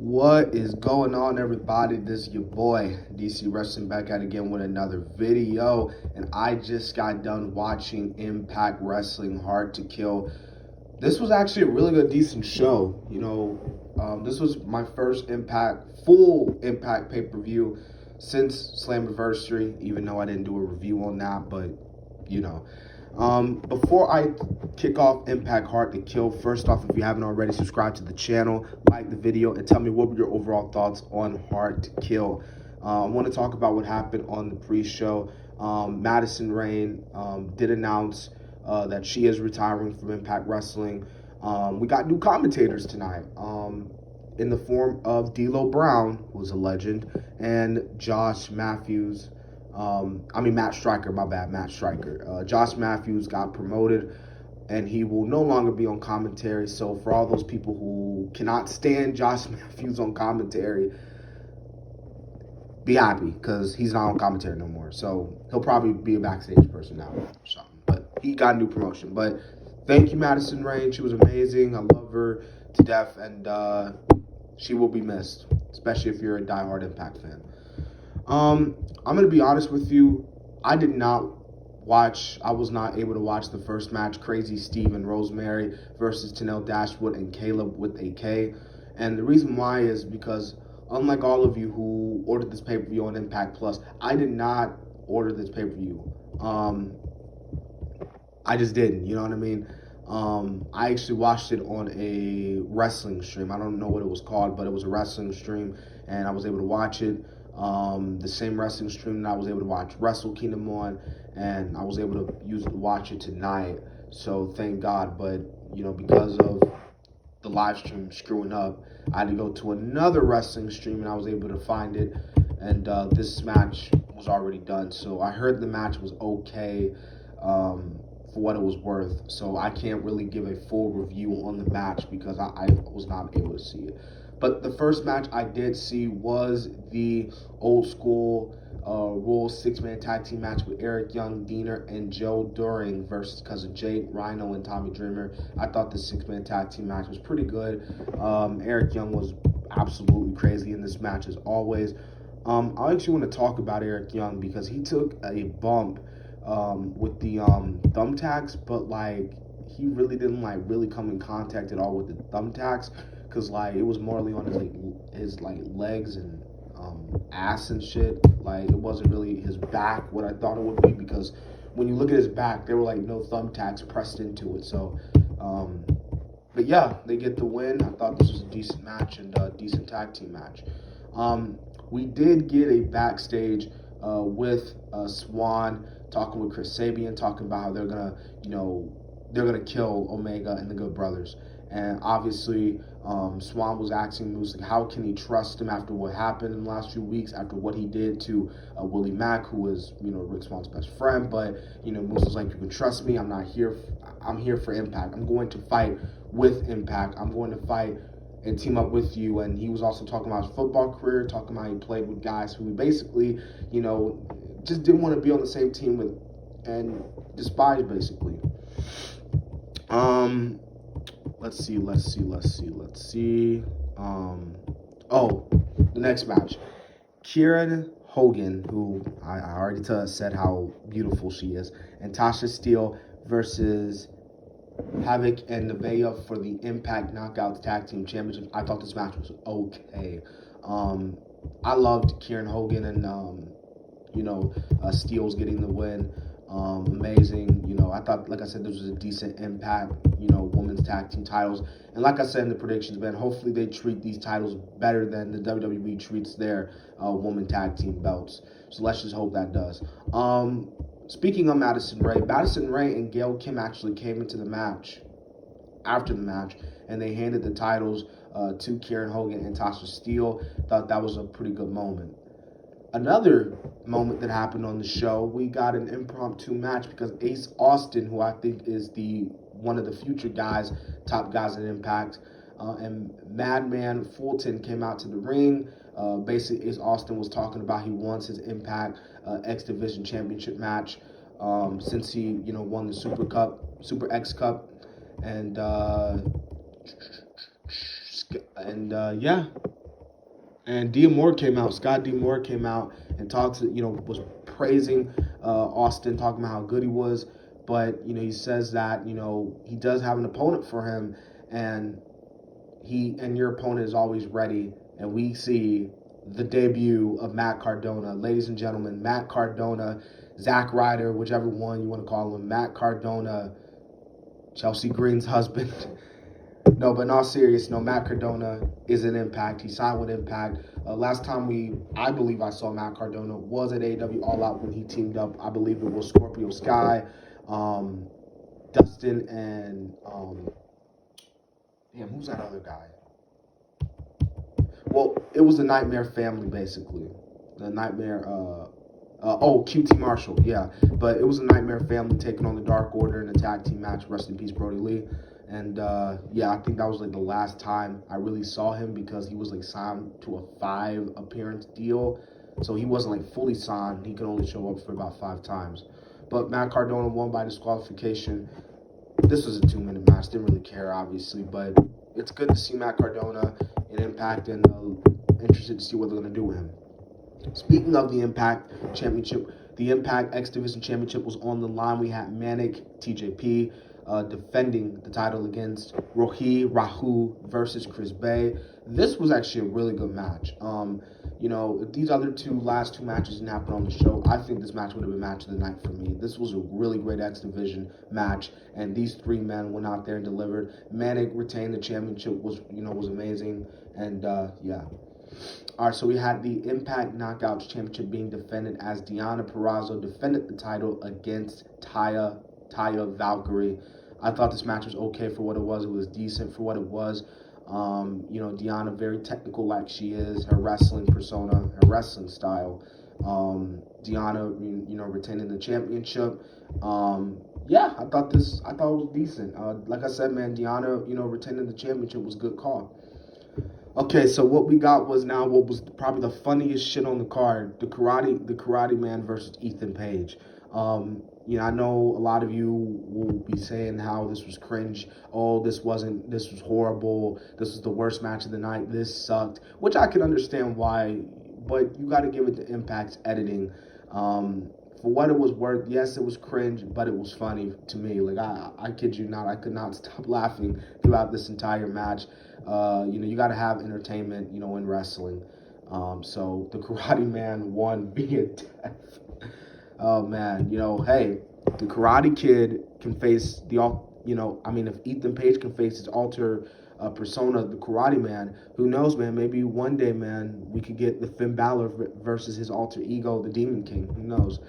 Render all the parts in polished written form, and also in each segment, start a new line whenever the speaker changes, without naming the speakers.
What is going on, everybody? This is your boy DC Wrestling back at again with another video, and I just got done watching Impact Wrestling Hard to Kill. This was actually a really good, decent show. This was my first full Impact pay-per-view since Slammiversary, even though I didn't do a review on that, but you know. Before I kick off Impact Hard to Kill, first off, if you haven't already, subscribe to the channel, like the video, and tell me what were your overall thoughts on Hard to Kill. I want to talk about what happened on the pre-show. Madison Rayne did announce that she is retiring from Impact Wrestling. We got new commentators tonight in the form of D'Lo Brown, who's a legend, and Josh Matthews. Matt Striker, my bad, Matt Striker. Josh Matthews got promoted, and he will no longer be on commentary. So for all those people who cannot stand Josh Matthews on commentary, be happy, because he's not on commentary no more. So he'll probably be a backstage person now or something. But he got a new promotion. But thank you, Madison Rayne. She was amazing. I love her to death, and she will be missed, especially if you're a diehard Impact fan. I'm going to be honest with you. I was not able to watch the first match, Crazy Steve and Rosemary versus Tenille Dashwood and Caleb with a K. And the reason why is because, unlike all of you who ordered this pay-per-view on Impact Plus, I did not order this pay-per-view. I just didn't, you know what I mean? I actually watched it on a wrestling stream. I don't know what it was called, but it was a wrestling stream, and I was able to watch it. The same wrestling stream that I was able to watch Wrestle Kingdom on, and I was able to watch it tonight. So thank God. But because of the live stream screwing up, I had to go to another wrestling stream, and I was able to find it. And this match was already done. So I heard the match was okay for what it was worth. So I can't really give a full review on the match because I was not able to see it. But the first match I did see was the old school Raw six-man tag team match with Eric Young, Diener, and Joe Doering versus Cousin Jake, Rhino, and Tommy Dreamer. I thought the six-man tag team match was pretty good. Eric Young was absolutely crazy in this match as always. I actually want to talk about Eric Young because he took a bump with the thumbtacks, but he really didn't really come in contact at all with the thumbtacks. Because it was morely on his legs and ass and shit. It wasn't really his back what I thought it would be, because when you look at his back, there were no thumbtacks pressed into it. So but yeah, they get the win. I thought this was a decent match and a decent tag team match. We did get a backstage with Swan talking with Chris Sabian, talking about how they're gonna kill Omega and the Good Brothers. And obviously, Swan was asking Moose, how can he trust him after what happened in the last few weeks, after what he did to Willie Mack, who was, Rick Swan's best friend. But, Moose was like, you can trust me. I'm here for Impact. I'm going to fight with Impact. I'm going to fight and team up with you. And he was also talking about his football career, talking about how he played with guys who he basically, just didn't want to be on the same team with and despised, basically. Let's see. The next match. Kieran Hogan, who I already said how beautiful she is, and Tasha Steele versus Havoc and Nevaeh for the Impact Knockouts Tag Team Championship. I thought this match was okay. I loved Kieran Hogan and, Steele's getting the win. Amazing. I thought, like I said, this was a decent Impact, women's tag team titles. And like I said in the predictions, man, hopefully they treat these titles better than the WWE treats their women tag team belts. So let's just hope that does. Speaking of Madison Rayne and Gail Kim actually came into the match after the match, and they handed the titles to Kieran Hogan and Tasha Steele. Thought that was a pretty good moment. Another moment that happened on the show, we got an impromptu match because Ace Austin, who I think is one of the future top guys in Impact, and Madman Fulton came out to the ring. Basically, Ace Austin was talking about he wants his Impact X Division Championship match since he won the Super X Cup, and yeah. And D'Amore came out. Scott D'Amore came out and talked to, was praising Austin, talking about how good he was. But he says that he does have an opponent for him, and your opponent is always ready. And we see the debut of Matt Cardona, ladies and gentlemen. Matt Cardona, Zack Ryder, whichever one you want to call him. Matt Cardona, Chelsea Green's husband. No, but in all seriousness, Matt Cardona is an Impact. He signed with Impact. Last time I believe I saw Matt Cardona was at AEW All Out when he teamed up. I believe it was Scorpio Sky, Dustin, and who's that other guy? Well, it was the Nightmare family, basically. The Nightmare, QT Marshall, yeah. But it was a Nightmare family taking on the Dark Order in a tag team match. Rest in peace, Brody Lee. And I think that was like the last time I really saw him, because he was like signed to a 5 appearance deal. So he wasn't like fully signed. He could only show up for about 5 times. But Matt Cardona won by disqualification. This was a 2-minute match. Didn't really care, obviously. But it's good to see Matt Cardona in Impact, and interested to see what they're going to do with him. Speaking of the Impact Championship, the Impact X Division Championship was on the line. We had Manic, TJP, defending the title against Rahu versus Chris Bay. This was actually a really good match. If these other last two matches didn't happen on the show, I think this match would have been match of the night for me. This was a really great X Division match, and these 3 men went out there and delivered. Manic retained the championship, was amazing, and yeah. All right, so we had the Impact Knockouts Championship being defended as Deonna Purrazzo defended the title against Taya Valkyrie. I thought this match was okay for what it was. It was decent for what it was. Deonna, very technical like she is, her wrestling persona, her wrestling style. Deonna, retaining the championship. I thought it was decent. Like I said, man, Deonna, retaining the championship was a good call. Okay, so what we got was now what was probably the funniest shit on the card: the Karate Man versus Ethan Page. I know a lot of you will be saying how this was cringe. Oh, this was horrible. This was the worst match of the night. This sucked, which I can understand why, but you got to give it to Impact's editing. For what it was worth, yes, it was cringe, but it was funny to me. Like, I kid you not, I could not stop laughing throughout this entire match. You got to have entertainment, in wrestling. So the Karate Man won via death. Oh, man, hey, the Karate Kid can face if Ethan Page can face his alter persona, the Karate Man, who knows, man, maybe one day, man, we could get the Finn Balor versus his alter ego, the Demon King. Who knows?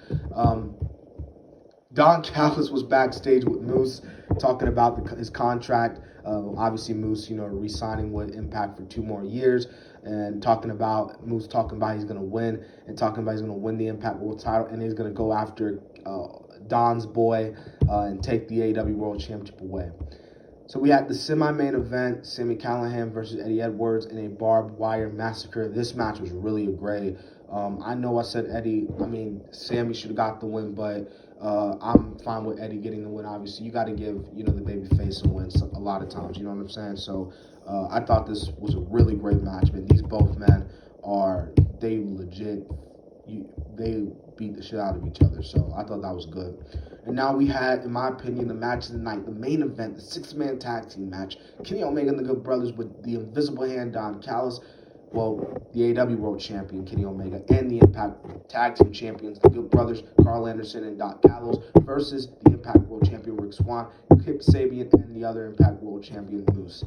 Don Callis was backstage with Moose talking about his contract. Obviously, Moose, re-signing with Impact for 2 more years, and Moose talking about he's going to win, and talking about he's going to win the Impact World title, and he's going to go after Don's boy and take the AEW World Championship away. So we had the semi-main event, Sami Callihan versus Eddie Edwards in a barbed wire massacre. This match was really great. I know I said Sami should have got the win, but I'm fine with Eddie getting the win. Obviously, you got to give, the babyface a win a lot of times, you know what I'm saying? So I thought this was a really great match, man. These both men they legit, they beat the shit out of each other. So I thought that was good. And now we had, in my opinion, the match of the night, the main event, the 6-man tag team match. Kenny Omega and the Good Brothers with the Invisible Hand, Don Callis. Well, the AEW World Champion, Kenny Omega, and the Impact Tag Team Champions, the Good Brothers, Carl Anderson and Doc Gallows, versus the Impact World Champion, Rick Swann, Kip Sabian, and the other Impact World Champion, Moose.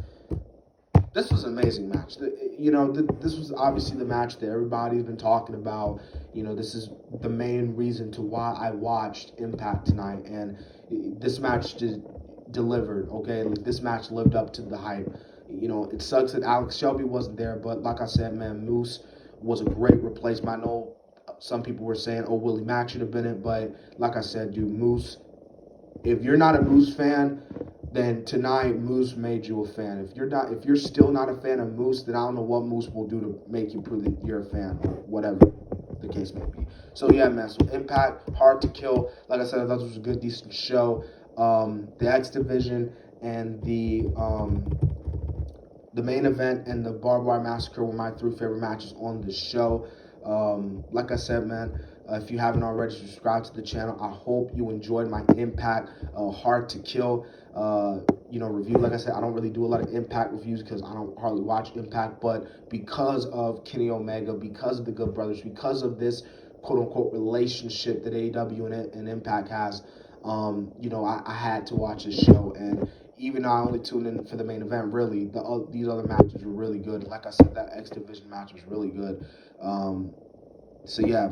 This was an amazing match. This was obviously the match that everybody's been talking about. This is the main reason to why I watched Impact tonight, and this match just delivered, okay? Like, this match lived up to the hype. It sucks that Alex Shelby wasn't there, but like I said, man, Moose was a great replacement. I know some people were saying, oh, Willie Mack should have been it, but like I said, dude, Moose, if you're not a Moose fan, then tonight Moose made you a fan. If you're still not a fan of Moose, then I don't know what Moose will do to make you prove that you're a fan, or whatever the case may be. So yeah, man, so Impact, Hard to Kill. Like I said, I thought this was a good, decent show. The X Division and the the main event and the Barbed Wire Massacre were my three favorite matches on the show. Like I said, man, if you haven't already, subscribe to the channel. I hope you enjoyed my Impact Hard to Kill review. Like I said, I don't really do a lot of Impact reviews because I don't hardly watch Impact, but because of Kenny Omega, because of the Good Brothers, because of this quote-unquote relationship that AEW and Impact has, I had to watch this show. And even though I only tuned in for the main event, really, these other matches were really good. Like I said, that X Division match was really good. So yeah.